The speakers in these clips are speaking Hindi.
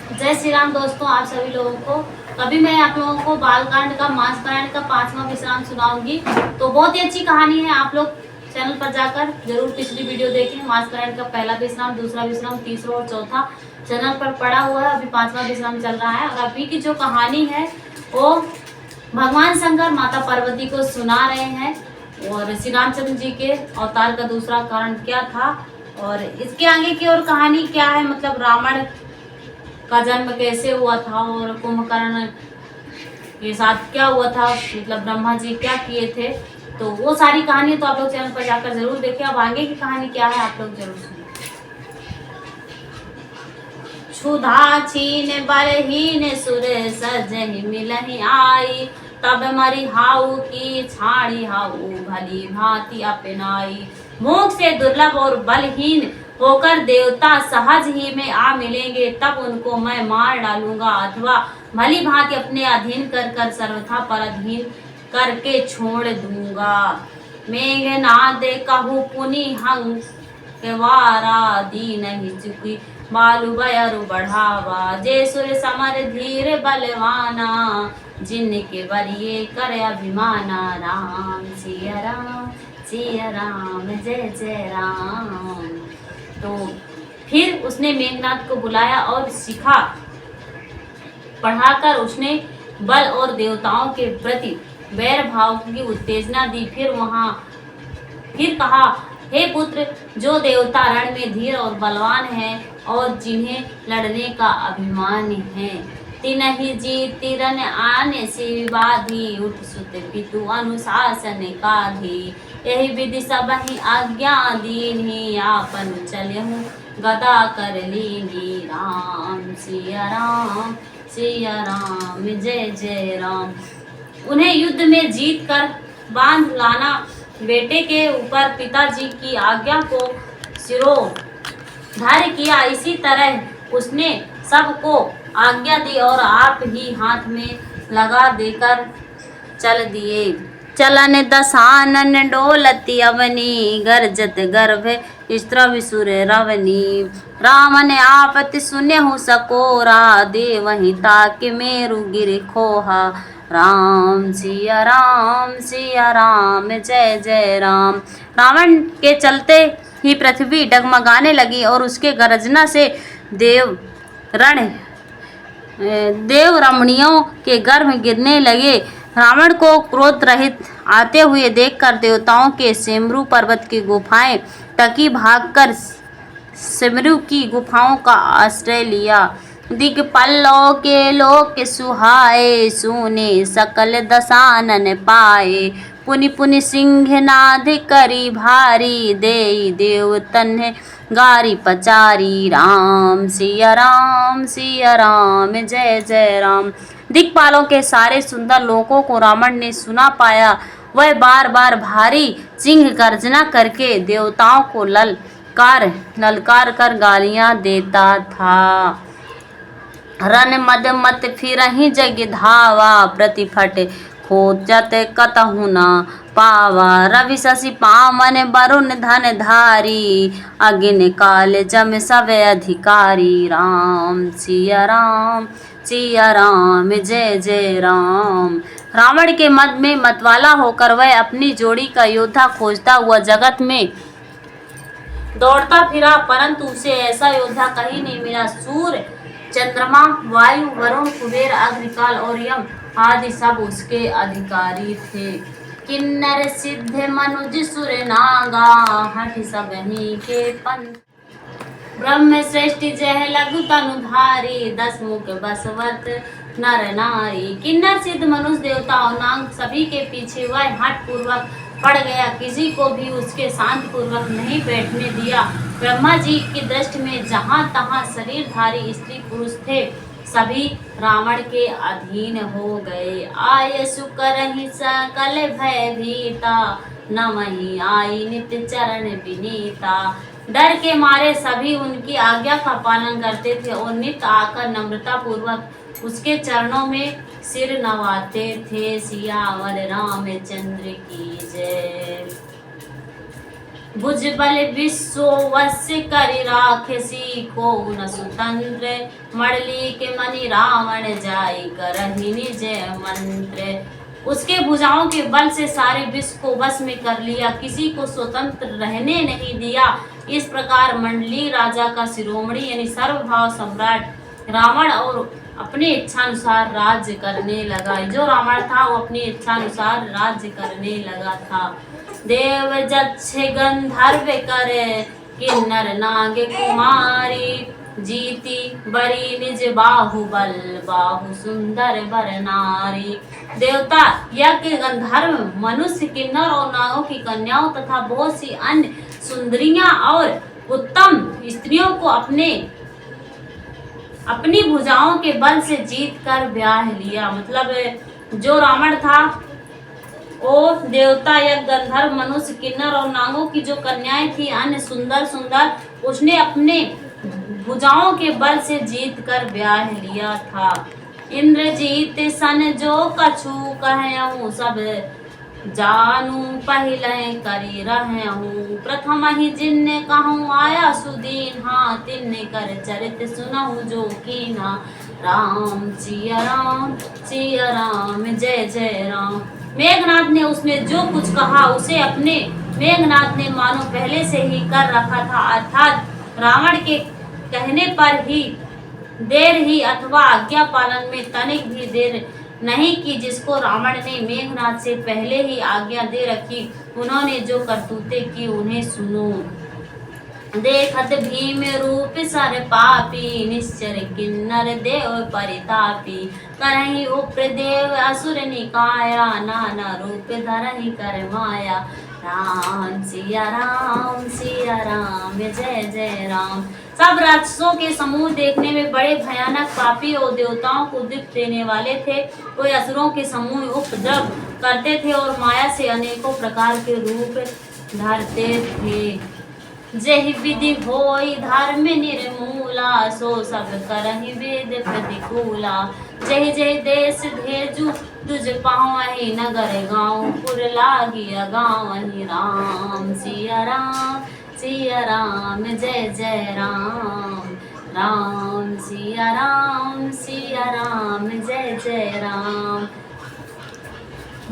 जय श्री राम दोस्तों, आप सभी लोगों को। अभी मैं आप लोगों को बालकांड का मांसकांड का 5वां विश्राम सुनाऊंगी। तो बहुत ही अच्छी कहानी है, आप लोग चैनल पर जाकर जरूर पिछली वीडियो देखें। मांसकांड का पहला विश्राम, दूसरा विश्राम, तीसरा और चौथा चैनल पर पड़ा हुआ है। अभी 5वां विश्राम चल रहा है और अभी की जो कहानी है वो भगवान शंकर माता पार्वती को सुना रहे हैं और श्री रामचंद्र जी के अवतार का दूसरा कारण क्या था और इसके आगे की और कहानी क्या है, मतलब रावण का जन्म कैसे हुआ था और कुंभकर्ण के साथ क्या हुआ था, मतलब ब्रह्मा जी क्या किए थे। तो वो सारी कहानी तो आप लोग चैनल पर जाकर जरूर देखें। अब आगे की कहानी क्या है आप लोग जरूर सुनिए। क्षुधा छीन बलहीन सुर सजहि मिलहि आई, तब मरी हाउ की छाड़ी हाउ भली भांति अपनाई। मुख से दुर्लभ और बलहीन होकर देवता सहज ही में आ मिलेंगे, तब उनको मैं मार डालूंगा अथवा भली भांति अपने अधीन कर कर सर्वथा पराधीन करके छोड़ दूंगा। मेघनाद कहूँ पुनि हंग केवारा दी नहीं चुकी, बालू बयरु बढ़ावा जे सुर समर धीर बलवाना, जिनके बरिए कर अभिमाना। राम सिया राम सिया राम जय जय राम। तो फिर उसने मेघनाथ को बुलाया और सिखा पढ़ाकर उसने बल और देवताओं के प्रति वैर भाव की उत्तेजना दी। फिर कहा, हे पुत्र, जो देवता रण में धीर और बलवान हैं और जिन्हें लड़ने का अभिमान है, तिनहि जी तिरन आने से बाधी, उठ सुत पितु अनुशासन काधी। यही विधि सब ही आज्ञा दीनी, आपन चलहु गदा कर लीनी। राम सिया राम जय जय राम। उन्हें युद्ध में जीत कर बांध लाना, बेटे के ऊपर पिताजी की आज्ञा को सिरोधार्य किया। इसी तरह उसने सबको आज्ञा दी और आप ही हाथ में लगा देकर चल दिए। चलन दसानन डोलती अवनी, गरजत गर्भ स्त्रव सुर रवनी। राम ने आपति सुन्यहु सकोरा, देवहि ताकि मेरु गिर खोहा। राम सिया राम जय जय राम। रावण के चलते ही पृथ्वी डगमगाने लगी और उसके गरजना से देव रमणियों के गर्भ गिरने लगे। रावण को क्रोध रहित आते हुए देखकर देवताओं के सेमरू पर्वत की गुफाएं टकी भागकर सिमरु की गुफाओं का आश्रय लिया। दिग्पल्लों के लोक सुहाए, सुने सकल दसानन पाए। पुनि पुनि सिंहनाद करी भारी, देई देवतन गारी पचारी। राम सिया राम जय जय राम। दिक्पालों के सारे सुंदर लोकों को रावण ने सुना पाया। वह बार बार भारी सिंह गर्जना करके देवताओं को ललकार कर गालियां देता था। रन मद मत फिरहि जग धावा, प्रतिफट खोजत कतहु न पावा। रवि शशि पावन वरुण धन धारी, अग्नि काल जम सब अधिकारी। राम सिया राम जय जय राम। रावण के मद में मतवाला होकर वह अपनी जोड़ी का योद्धा खोजता हुआ जगत में दौड़ता फिरा, परंतु उसे ऐसा योद्धा कहीं नहीं मिला। सूर्य, चंद्रमा, वायु, वरुण, कुबेर, अग्निकाल और यम आदि सब उसके अधिकारी थे। किन्नर सिद्ध मनुज सुर नागा, हठ सब ही के पंथ। ब्रह्म श्रेष्ठ जय लघु तनुधारी, 10 मुख बसवत नर नारी। किन्नर सिद्ध मनुष्य देवता और नाग सभी के पीछे वह हठ पूर्वक पड़ गया, किसी को भी उसके शांत पूर्वक नहीं बैठने दिया। ब्रह्मा जी की दृष्टि में जहाँ तहाँ शरीरधारी स्त्री पुरुष थे, सभी रावण के अधीन हो गए। आय सुकरहि सकल भय भीता, नमहि आई नित्य चरण विनीता। डर के मारे सभी उनकी आज्ञा का पालन करते थे और नित्य आकर नम्रता पूर्वक उसके चरणों में सिर नवाते थे। सियावर रामचंद्र की जय। भुजबल विश्ववस्य करि राखे सीखो न स्वतंत्र मड़ली के मनि रावण जाई करहि निज मंत्र। उसके भुजाओं के बल से सारे विश्व को वश में कर लिया, किसी को स्वतंत्र रहने नहीं दिया। इस प्रकार मंडली राजा का शिरोमणि यानी सर्वभाव सम्राट रावण और अपनी इच्छानुसार राज्य करने लगा। जो रावण था वो अपनी इच्छानुसार राज्य करने लगा था। देव जक्ष गंधर्व करे किन्नर नाग कुमारी जीती बड़ी निज बाहुबल बाहु सुंदर बर नारी। देवता यज्ञ गंधर्व मनुष्य किन्नर और नागों की कन्याओं तथा बहुत सी अन्य सुंदरियां और उत्तम स्त्रियों को अपनी भुजाओं के बल से जीत कर ब्याह लिया। मतलब जो रावण था वो देवता या गंधर्व मनुष्य किन्नर और नागों की जो कन्याएं थी अन्य सुंदर सुंदर, उसने अपने भुजाओं के बल से जीत कर ब्याह लिया था। इंद्रजीत सन जो कछु कहूँ सब जानू पहले करी रहूँ। प्रथम ही जिन्ने कहूँ आया सुदीन, हाँ तिन्ने कर चरित सुनहु जो कीना। राम सिया राम जय जय राम। मेघनाथ ने उसने जो कुछ कहा उसे अपने मेघनाथ ने मानो पहले से ही कर रखा था, अर्थात रावण के कहने पर ही देर ही अथवा आज्ञा पालन में तनिक भी देर नहीं की, जिसको रावण ने मेघनाथ से पहले ही आज्ञा दे रखी। उन्होंने जो करतूतें की उन्हें सुनो। देखत भीम रूप सर पापी निश्चर किन्नर देव परितापी। करहि उप्र देव असुर निकाया नाना रूप धरहि कर माया। राम सिया राम जय जय राम। सब राक्षसों के समूह देखने में बड़े भयानक पापी और देवताओं को दुख देने वाले थे। वे असुरों के समूह उपद्रव करते थे और माया से अनेकों प्रकार के रूप धरते थे। जहि विधि होई धर्म निर्मूला, सो सब करहि वेद प्रतिकूला। जहि जहि देश भेजू तुझ पावहि, नगर गाँव पुर लागिया गाँवहि। राम सिया राम जय जय राम। राम सिया राम जय जय राम।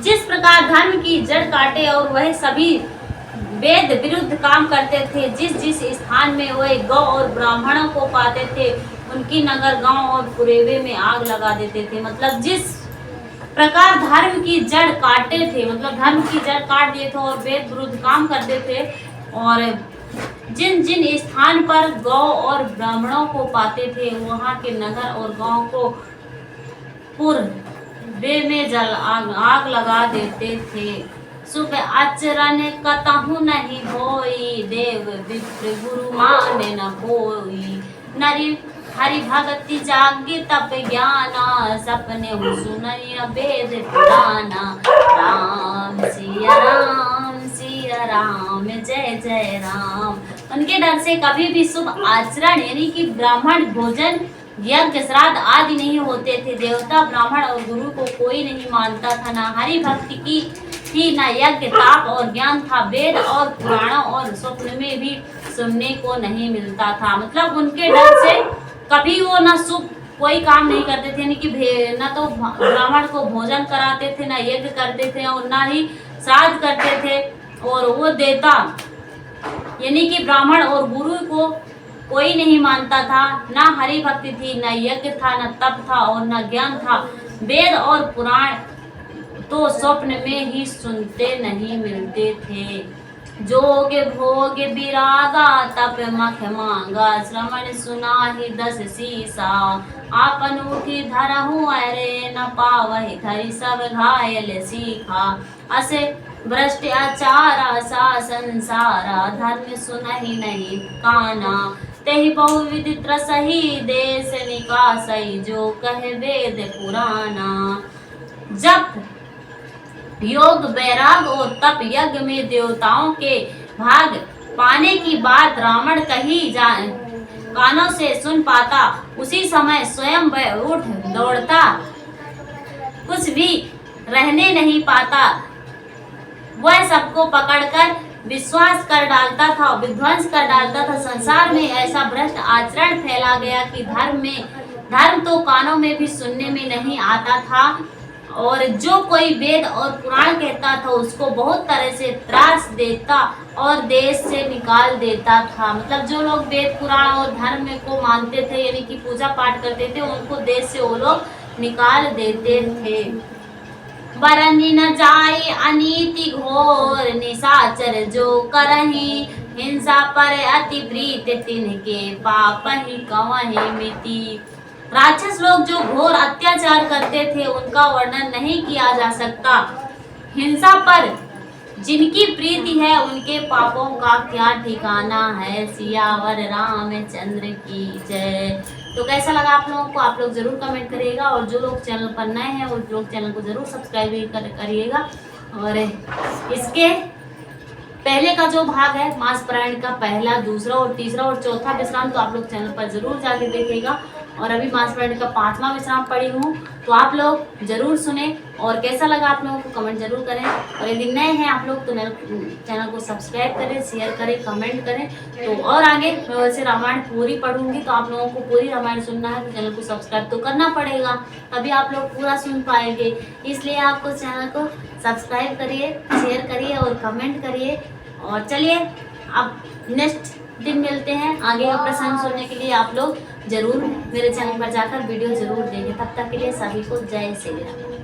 जिस प्रकार धर्म की जड़ काटे और वह सभी वेद विरुद्ध काम करते थे, जिस जिस स्थान में वे गौ और ब्राह्मणों को पाते थे उनकी नगर गांव और पुरेवे में आग लगा देते थे। मतलब जिस प्रकार धर्म की जड़ काटते थे, मतलब धर्म की जड़ काट दिए थे और वेद विरुद्ध काम करते थे, और जिन जिन स्थान पर गौ और ब्राह्मणों को पाते थे वहां के नगर और गांव को पूर्वे में जल आग लगा देते थे। सुख आचरण कतहु नहीं होई, देव विप्र गुरु माने न कोई। नरी हरि भक्ति जागे तप ज्ञाना, सपने सुनई वेद पुराना। राम सिया राम जय जय राम। उनके डर से कभी भी शुभ आचरण यानी कि ब्राह्मण भोजन यज्ञ श्राद्ध आदि नहीं होते थे। देवता ब्राह्मण और गुरु को कोई नहीं मानता था। न हरि भक्ति की न यज्ञ ताप और ज्ञान था। वेद और पुराणों और स्वप्न में भी सुनने को नहीं मिलता था। मतलब उनके डर से कभी वो न शुभ कोई काम नहीं करते थे, यानी कि न तो ब्राह्मण को भोजन कराते थे, न यज्ञ करते थे और न ही श्राद्ध करते थे। और वो देवता यानी कि ब्राह्मण और गुरु को कोई नहीं मानता था। न हरि भक्ति थी, न यज्ञ था, न तप था और न ज्ञान था। वेद और पुराण तो स्वप्न में ही सुनते नहीं मिलते थे। जोग भोग विरागा तप मख मांगा, श्रवण सुनाहि दस सीसा। आपन उठी धरहु अरे न पावहि, धरि सब घायल सीखा। असे भ्रष्टाचारा सा संसारा, धर्म सुनहि नहीं काना। तेहि बहुविधि त्रसहि देश निकासहि, जो कहे वेद पुराना। जब योग वैराग और तप यज्ञ में देवताओं के भाग पाने की बात रावण कही कानों से सुन पाता, उसी समय स्वयं वह उठ दौड़ता, कुछ भी रहने नहीं पाता। वह सबको पकड़कर विश्वास कर डालता था, विध्वंस कर डालता था। संसार में ऐसा भ्रष्ट आचरण फैला गया कि धर्म तो कानों में भी सुनने में नहीं आता था, और जो कोई वेद और पुराण कहता था उसको बहुत तरह से त्रास देता और देश से निकाल देता था। मतलब जो लोग वेद पुराण और धर्म को मानते थे, यानी कि पूजा पाठ करते थे, उनको देश से वो लोग निकाल देते थे। बरनी न जाए अनीति घोर, निशाचर जो करही, हिंसा पर अति प्रीत तिनके, पाप ही कवहि मिति। राक्षस लोग जो घोर अत्याचार करते थे उनका वर्णन नहीं किया जा सकता। हिंसा पर जिनकी प्रीति है उनके पापों का क्या ठिकाना है। सियावर रामचंद्र की जय। तो कैसा लगा आप लोगों को, आप लोग जरूर कमेंट करिएगा, और जो लोग चैनल पर नए हैं वो लोग चैनल को जरूर सब्सक्राइब करिएगा। और इसके पहले का जो भाग है मास पारायण का, पहला, दूसरा और तीसरा और चौथा विश्राम, तो आप लोग चैनल पर जरूर जाके देखिएगा। और अभी मास पारायण का 5वां विश्राम पढ़ी हूँ, तो आप लोग जरूर सुने, और कैसा लगा आप लोगों को कमेंट जरूर करें। और यदि नए हैं आप लोग तो चैनल को सब्सक्राइब करें, शेयर करें, कमेंट करें। तो और आगे मैं वैसे रामायण पूरी पढ़ूंगी, तो आप लोगों को पूरी रामायण सुनना है तो चैनल को सब्सक्राइब तो करना पड़ेगा, तभी आप लोग पूरा सुन पाएंगे। इसलिए आपको चैनल को सब्सक्राइब करिए, शेयर करिए और कमेंट करिए। और चलिए अब नेक्स्ट दिन मिलते हैं। आगे का प्रसंग सुनने के लिए आप लोग जरूर मेरे चैनल पर जाकर वीडियो जरूर देखें। तब तक के लिए सभी को जय श्री राम।